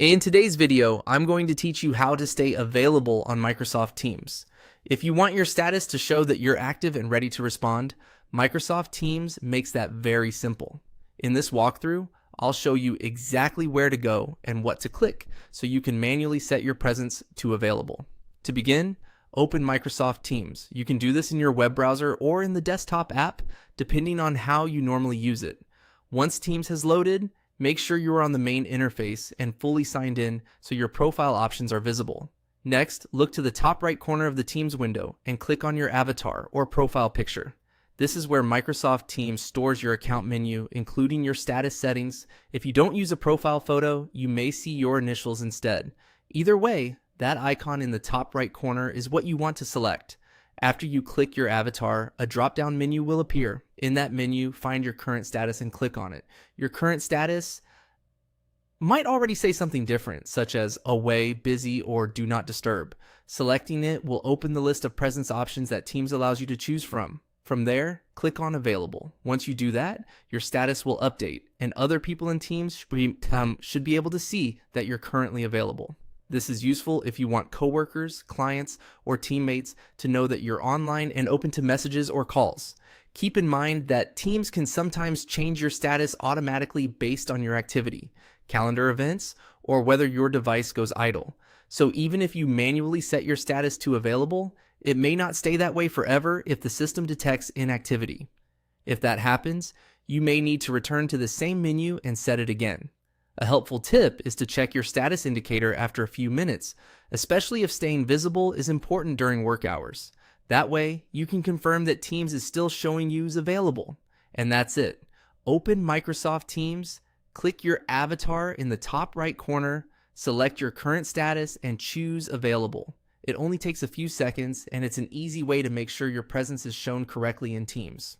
In today's video, I'm going to teach you how to stay available on Microsoft Teams. If you want your status to show that you're active and ready to respond, Microsoft Teams makes that very simple. In this walkthrough, I'll show you exactly where to go and what to click so you can manually set your presence to available. To begin, open Microsoft Teams. You can do this in your web browser or in the desktop app, depending on how you normally use it. Once Teams has loaded, make sure you are on the main interface and fully signed in so your profile options are visible. Next, look to the top right corner of the Teams window and click on your avatar or profile picture. This is where Microsoft Teams stores your account menu, including your status settings. If you don't use a profile photo, you may see your initials instead. Either way, that icon in the top right corner is what you want to select. After you click your avatar, a drop-down menu will appear. In that menu, find your current status and click on it. Your current status might already say something different, such as away, busy, or do not disturb. Selecting it will open the list of presence options that Teams allows you to choose from. From there, click on Available. Once you do that, your status will update, and other people in Teams should be able to see that you're currently available. This is useful if you want coworkers, clients, or teammates to know that you're online and open to messages or calls. Keep in mind that Teams can sometimes change your status automatically based on your activity, calendar events, or whether your device goes idle. So even if you manually set your status to available, it may not stay that way forever if the system detects inactivity. If that happens, you may need to return to the same menu and set it again. A helpful tip is to check your status indicator after a few minutes, especially if staying visible is important during work hours. That way, you can confirm that Teams is still showing you as available. And that's it. Open Microsoft Teams, click your avatar in the top right corner, select your current status, and choose Available. It only takes a few seconds, and it's an easy way to make sure your presence is shown correctly in Teams.